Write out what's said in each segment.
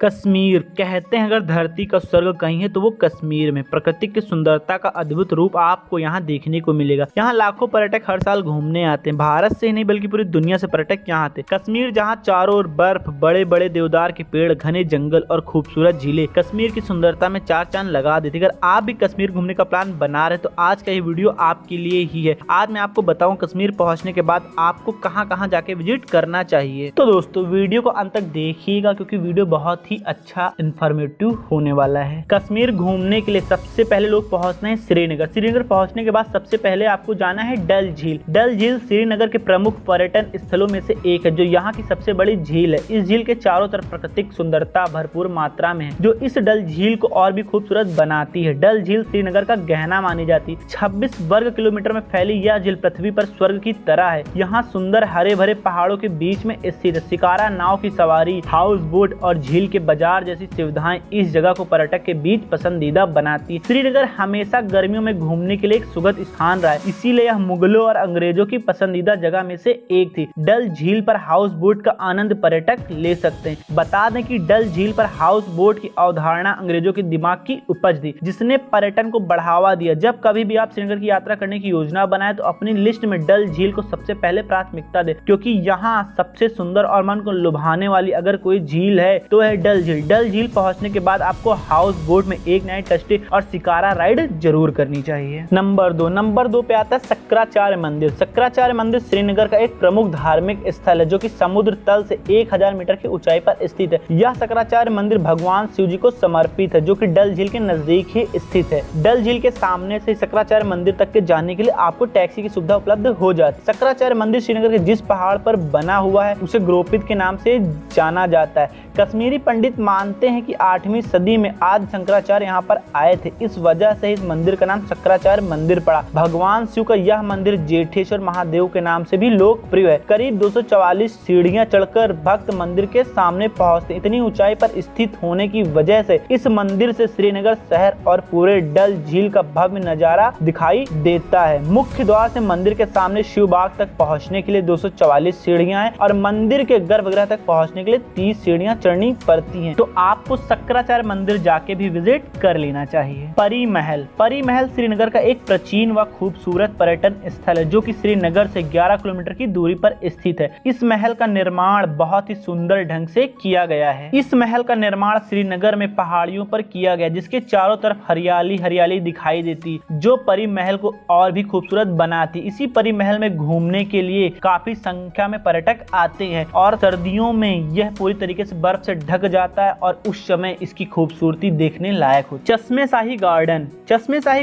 कश्मीर कहते हैं अगर धरती का स्वर्ग कहीं है तो वो कश्मीर में। प्रकृति की सुंदरता का अद्भुत रूप आपको यहाँ देखने को मिलेगा। यहाँ लाखों पर्यटक हर साल घूमने आते हैं। भारत से ही नहीं बल्कि पूरी दुनिया से पर्यटक यहाँ आते हैं। कश्मीर जहाँ चारों ओर बर्फ, बड़े बड़े देवदार के पेड़, घने जंगल और खूबसूरत झीलें कश्मीर की सुंदरता में चार चांद लगा देती। अगर आप भी कश्मीर घूमने का प्लान बना रहे तो आज का ये वीडियो आपके लिए ही है। आज मैं आपको बताऊँ कश्मीर पहुँचने के बाद आपको कहाँ कहाँ जाके विजिट करना चाहिए। तो दोस्तों वीडियो को अंत तक देखिएगा क्योंकि वीडियो बहुत ही अच्छा इंफॉर्मेटिव होने वाला है। कश्मीर घूमने के लिए सबसे पहले लोग पहुंचना है श्रीनगर। श्रीनगर पहुंचने के बाद सबसे पहले आपको जाना है डल झील। डल झील श्रीनगर के प्रमुख पर्यटन स्थलों में से एक है जो यहाँ की सबसे बड़ी झील है। इस झील के चारों तरफ प्राकृतिक सुंदरता भरपूर मात्रा में है जो इस डल झील को और भी खूबसूरत बनाती है। डल झील श्रीनगर का गहना मानी जाती है। 26 वर्ग किलोमीटर में फैली यह झील पृथ्वी पर स्वर्ग की तरह है। यहाँ सुंदर हरे भरे पहाड़ों के बीच में स्थित शिकारा नाव की सवारी, हाउस बोट और झील के बाजार जैसी सुविधाएं इस जगह को पर्यटक के बीच पसंदीदा बनाती है। श्रीनगर हमेशा गर्मियों में घूमने के लिए एक सुगत स्थान रहा है, इसीलिए यह मुगलों और अंग्रेजों की पसंदीदा जगह में से एक थी। डल झील पर हाउस बोट का आनंद पर्यटक ले सकते हैं। बता दें कि डल झील पर हाउस बोट की अवधारणा अंग्रेजों के दिमाग की उपज थी जिसने पर्यटन को बढ़ावा दिया। जब कभी भी आप श्रीनगर की यात्रा करने की योजना बनाए तो अपनी लिस्ट में डल झील को सबसे पहले प्राथमिकता दे क्योंकि यहाँ सबसे सुंदर और मन को लुभाने वाली अगर कोई झील है तो है डल झील। डल झील पहुंचने के बाद आपको हाउस बोट में एक नाइट स्टे और शिकारा राइड जरूर करनी चाहिए। नंबर दो पे आता है शंकराचार्य मंदिर। शंकराचार्य मंदिर श्रीनगर का एक प्रमुख धार्मिक स्थल है जो कि समुद्र तल से 1000 मीटर की ऊंचाई पर स्थित है। यह शंकराचार्य मंदिर भगवान शिव जी को समर्पित है जो कि डल झील के नजदीक ही स्थित है। डल झील के सामने से शंकराचार्य मंदिर तक के जाने के लिए आपको टैक्सी की सुविधा उपलब्ध हो जाती है। शंकराचार्य मंदिर श्रीनगर के जिस पहाड़ पर बना हुआ है उसे ग्रोपित के नाम से जाना जाता है। कश्मीरी पंडित मानते हैं कि 8वीं सदी में आदि शंकराचार्य यहाँ पर आए थे। इस वजह से इस मंदिर का नाम शंकराचार्य मंदिर पड़ा। भगवान शिव का यह मंदिर जेठेश्वर महादेव के नाम से भी लोकप्रिय है। करीब 244 सीढ़ियां चढ़कर भक्त मंदिर के सामने पहुंचते। इतनी ऊंचाई पर स्थित होने की वजह से इस मंदिर से श्रीनगर शहर और पूरे डल झील का भव्य नजारा दिखाई देता है। मुख्य द्वार से मंदिर के सामने शिव बाग तक पहुँचने के लिए 244 सीढ़ियां हैं और मंदिर के गर्भगृह तक पहुँचने के लिए 30 सीढ़ियां चढ़नी पड़ती हैं। तो आपको शंकराचार्य मंदिर जाके भी विजिट कर लेना चाहिए। परी महल श्रीनगर का एक प्राचीन व खूबसूरत पर्यटन स्थल है जो कि श्रीनगर से 11 किलोमीटर की दूरी पर स्थित है। इस महल का निर्माण बहुत ही सुंदर ढंग से किया गया है। इस महल का निर्माण श्रीनगर में पहाड़ियों पर किया गया जिसके चारों तरफ हरियाली हरियाली दिखाई देती जो परी महल को और भी खूबसूरत बनाती। इसी परी महल में घूमने के लिए काफी संख्या में पर्यटक आते हैं और सर्दियों में यह पूरी तरीके से बर्फ से ढक जाता है और उस समय इसकी खूबसूरती देखने लायक हो। चश्मे शाही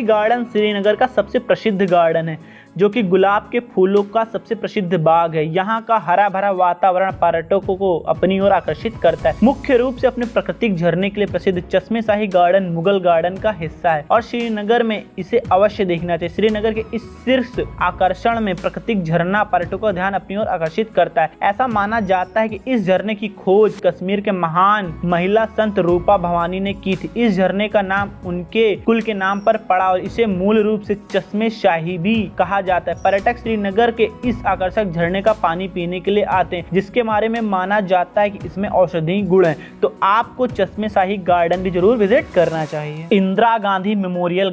गार्डन श्रीनगर का सबसे प्रसिद्ध गार्डन है जो कि गुलाब के फूलों का सबसे प्रसिद्ध बाग है। यहाँ का हरा भरा वातावरण पर्यटकों को अपनी ओर आकर्षित करता है। मुख्य रूप से अपने प्राकृतिक झरने के लिए प्रसिद्ध चश्मे शाही गार्डन मुगल गार्डन का हिस्सा है और श्रीनगर में इसे अवश्य देखना चाहिए। श्रीनगर के इस शीर्ष आकर्षण में प्राकृतिक झरना पर्यटकों का ध्यान अपनी ओर आकर्षित करता है। ऐसा माना जाता है कि इस झरने की खोज कश्मीर के महान महिला संत रूपा भवानी ने की थी। इस झरने का नाम उनके कुल के नाम पर पड़ा और इसे मूल रूप से चश्मे शाही भी कहा जाता है। पर्यटक श्रीनगर के इस आकर्षक झरने का पानी पीने के लिए आते हैं जिसके बारे में माना जाता है कि इसमें औषधीय गुण हैं। तो आपको चश्मे शाही गार्डन भी जरूर विजिट करना चाहिए। इंदिरा गांधी मेमोरियल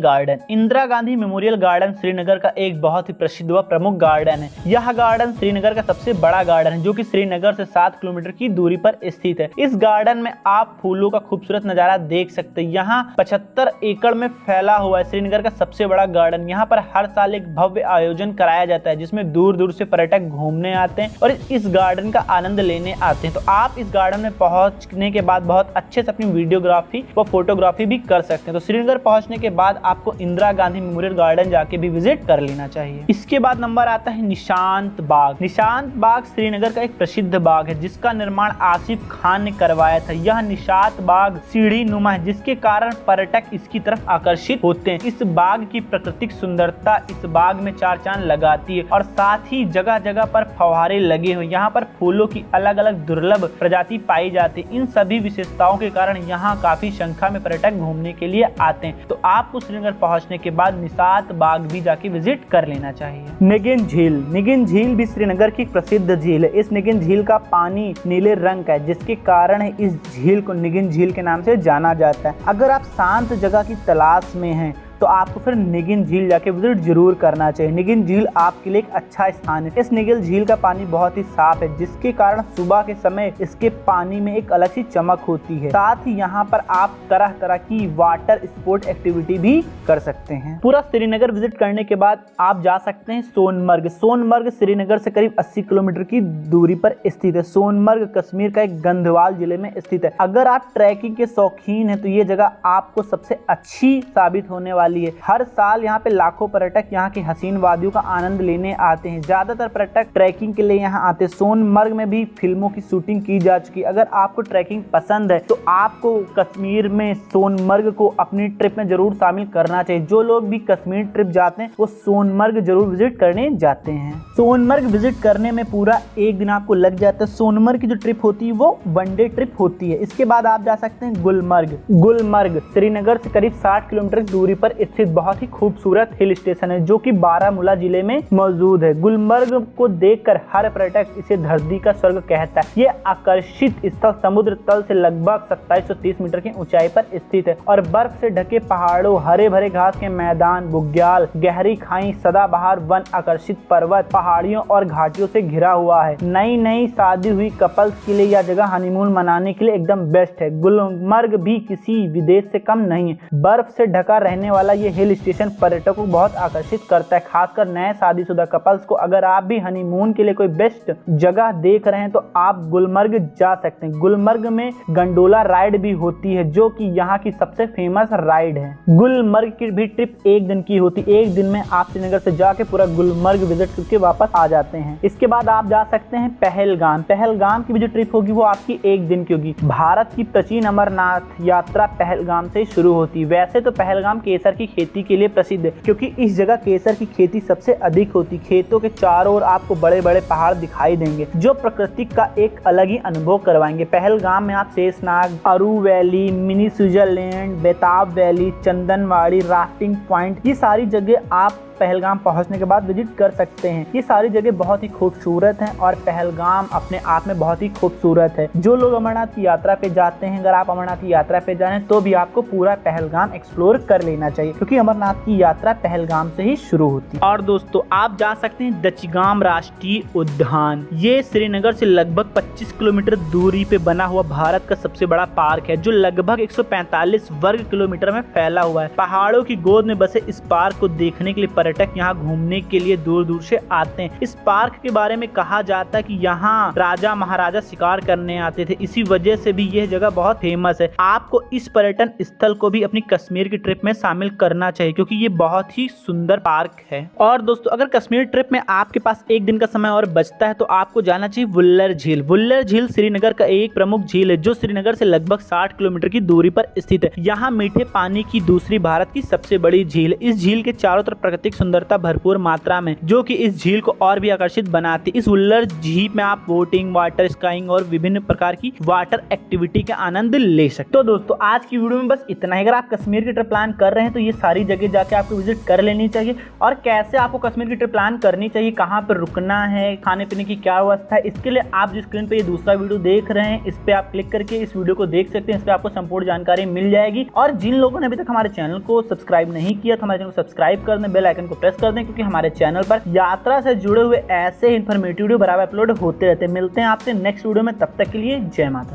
गार्डन श्रीनगर का एक बहुत ही प्रसिद्ध व प्रमुख गार्डन है। यह गार्डन श्रीनगर का सबसे बड़ा गार्डन है जो कि श्रीनगर से 7 किलोमीटर की दूरी पर स्थित है। इस गार्डन में आप फूलों का खूबसूरत नजारा देख सकते हैं। यहाँ 75 एकड़ में फैला हुआ है श्रीनगर का सबसे बड़ा गार्डन। यहाँ पर हर साल एक भव्य आयोजन कराया जाता है जिसमें दूर दूर से पर्यटक घूमने आते हैं और इस गार्डन का आनंद लेने आते हैं। तो आप इस गार्डन में पहुंचने के बाद बहुत अच्छे से अपनी वीडियोग्राफी व फोटोग्राफी भी कर सकते हैं। तो श्रीनगर पहुंचने के बाद आपको इंदिरा गांधी मेमोरियल गार्डन जाके भी विजिट कर लेना चाहिए। इसके बाद नंबर आता है निशांत बाग श्रीनगर का एक प्रसिद्ध बाग है जिसका निर्माण आसिफ खान ने करवाया था। यह निशांत बाग सीढ़ी नुमा है जिसके कारण पर्यटक इसकी तरफ आकर्षित होते हैं। इस बाग की प्राकृतिक सुंदरता, इस बाग में चार चांद लगाती है। और साथ ही जगह जगह पर फव्वारे लगे हुए, यहाँ पर फूलों की अलग अलग दुर्लभ प्रजाति पाई जाती है। इन सभी विशेषताओं के कारण यहाँ काफी संख्या में पर्यटक घूमने के लिए आते हैं। तो आपको श्रीनगर पहुंचने के बाद निशात बाग भी जाके विजिट कर लेना चाहिए। निगिन झील, निगिन झील भी श्रीनगर की प्रसिद्ध झील है। इस निगिन झील का पानी नीले रंग का है, जिसके कारण इस झील को निगिन झील के नाम से जाना जाता है। अगर आप शांत जगह की तलाश में हैं तो आपको फिर निगिन झील जाके विजिट जरूर करना चाहिए। निगिन झील आपके लिए एक अच्छा स्थान है। इस निगिन झील का पानी बहुत ही साफ है, जिसके कारण सुबह के समय इसके पानी में एक अलग सी चमक होती है। साथ ही यहाँ पर आप तरह तरह की वाटर स्पोर्ट एक्टिविटी भी कर सकते हैं। पूरा श्रीनगर विजिट करने के बाद आप जा सकते हैं सोनमर्ग। सोनमर्ग श्रीनगर से करीब 80 किलोमीटर की दूरी पर स्थित है। सोनमर्ग कश्मीर का एक गंधवाल जिले में स्थित है। अगर आप ट्रैकिंग के शौकीन हैं तो ये जगह आपको सबसे अच्छी साबित होने वाली है। हर साल यहाँ पे लाखों पर्यटक यहाँ की हसीन वादियों का आनंद लेने आते हैं। ज्यादातर पर्यटक ट्रैकिंग के लिए यहाँ आते हैं। सोनमर्ग में भी फिल्मों की शूटिंग की जा चुकी है। अगर आपको ट्रैकिंग पसंद है तो आपको कश्मीर में सोनमर्ग को अपनी ट्रिप में जरूर शामिल करना चाहिए। जो लोग भी कश्मीर ट्रिप जाते हैं वो सोनमर्ग जरूर विजिट करने जाते हैं। सोनमर्ग विजिट करने में पूरा एक दिन आपको लग जाता है। सोनमर्ग की जो ट्रिप होती है वो वनडे ट्रिप होती है। इसके बाद आप जा सकते हैं गुलमर्ग। गुलमर्ग श्रीनगर से करीब 60 किलोमीटर की दूरी पर स्थित बहुत ही खूबसूरत हिल स्टेशन है, जो कि बारामूला जिले में मौजूद है। गुलमर्ग को देखकर हर पर्यटक इसे धरती का स्वर्ग कहता है। ये आकर्षित स्थल समुद्र तल से लगभग 2730 मीटर की ऊंचाई पर स्थित है और बर्फ से ढके पहाड़ों, हरे भरे घास के मैदान, बुग्याल, गहरी खाई, सदाबहार वन, आकर्षित पर्वत, पहाड़ियों और घाटियों से घिरा हुआ है। नई नई शादी हुई कपल्स के लिए यह जगह हनीमून मनाने के लिए एकदम बेस्ट है। गुलमर्ग भी किसी विदेश से कम नहीं है। बर्फ से ढका रहने वाला ये हिल स्टेशन पर्यटकों को बहुत आकर्षित करता है, खासकर नए शादीशुदा कपल्स को। अगर आप भी हनीमून के लिए कोई बेस्ट जगह देख रहे हैं तो आप गुलमर्ग जा सकते हैं। गुलमर्ग में गंडोला राइड भी होती है, जो कि यहाँ की सबसे फेमस राइड है। गुलमर्ग की भी ट्रिप एक दिन की होती है। एक दिन में आप श्रीनगर से जाके पूरा गुलमर्ग विजिट करके वापस आ जाते हैं। इसके बाद आप जा सकते हैं पहलगाम। पहलगाम की भी जो ट्रिप होगी वो आपकी एक दिन की होगी। भारत की प्राचीन अमरनाथ यात्रा पहलगाम से शुरू होती है। वैसे तो पहलगाम केसर की खेती के लिए प्रसिद्ध है, क्योंकि इस जगह केसर की खेती सबसे अधिक होती। खेतों के चारों ओर आपको बड़े बड़े पहाड़ दिखाई देंगे, जो प्रकृति का एक अलग ही अनुभव करवाएंगे। पहलगाम में आप शेषनाग, अरू वैली, मिनी स्विट्जरलैंड, बेताब वैली, चंदनवाड़ी, राफ्टिंग पॉइंट, ये सारी जगह आप पहलगाम पहुंचने के बाद विजिट कर सकते हैं। ये सारी जगह बहुत ही खूबसूरत हैं और पहलगाम अपने आप में बहुत ही खूबसूरत है। जो लोग अमरनाथ की यात्रा पे जाते हैं, अगर आप अमरनाथ की यात्रा पे जा रहे हैं तो भी आपको पूरा पहलगाम एक्सप्लोर कर लेना चाहिए, क्योंकि अमरनाथ की यात्रा पहलगाम से ही शुरू होती है। और दोस्तों आप जा सकते हैं दचगाम राष्ट्रीय उद्यान। ये श्रीनगर से लगभग 25 किलोमीटर दूरी पे बना हुआ भारत का सबसे बड़ा पार्क है, जो लगभग 145 वर्ग किलोमीटर में फैला हुआ है। पहाड़ों की गोद में बसे इस पार्क को देखने के लिए पर्यटक यहाँ घूमने के लिए दूर दूर से आते हैं। इस पार्क के बारे में कहा जाता है कि यहाँ राजा महाराजा शिकार करने आते थे, इसी वजह से भी यह जगह बहुत फेमस है। आपको इस पर्यटन स्थल को भी अपनी कश्मीर की ट्रिप में शामिल करना चाहिए, क्योंकि ये बहुत ही सुंदर पार्क है। और दोस्तों अगर कश्मीर ट्रिप में आपके पास एक दिन का समय और बचता है तो आपको जाना चाहिए वुल्लर झील। वुल्लर झील श्रीनगर का एक प्रमुख झील है, जो श्रीनगर से लगभग 60 किलोमीटर की दूरी पर स्थित है। यहाँ मीठे पानी की दूसरी भारत की सबसे बड़ी झील है। इस झील के चारों तरफ प्राकृतिक सुंदरता भरपूर मात्रा में, जो कि इस झील को और भी आकर्षित बनाती है। इस वुल्लर झील में आप बोटिंग, वाटर स्काइंग और विभिन्न प्रकार की वाटर एक्टिविटी का आनंद ले सकते। तो दोस्तों आज की वीडियो में बस इतना ही। अगर आप कश्मीर की ट्रिप प्लान कर रहे हैं तो ये सारी जगह जाके आपको विजिट कर लेनी चाहिए। और कैसे आपको कश्मीर की ट्रिप प्लान करनी चाहिए, कहाँ पर रुकना है, खाने पीने की क्या व्यवस्था है, इसके लिए आप जिस स्क्रीन पे ये दूसरा वीडियो देख रहे हैं इस पे आप क्लिक करके इस वीडियो को देख सकते हैं। इस पे आपको संपूर्ण जानकारी मिल जाएगी। और जिन लोगों ने अभी तक हमारे चैनल को सब्सक्राइब नहीं किया तो हमारे चैनल को सब्सक्राइब कर दें, बेल आइकन को प्रेस कर दें, क्योंकि हमारे चैनल पर यात्रा से जुड़े हुए ऐसे इन्फॉर्मेटिव वीडियो बराबर अपलोड होते रहते हैं। मिलते हैं आपसे नेक्स्ट वीडियो में, तब तक के लिए जय माता।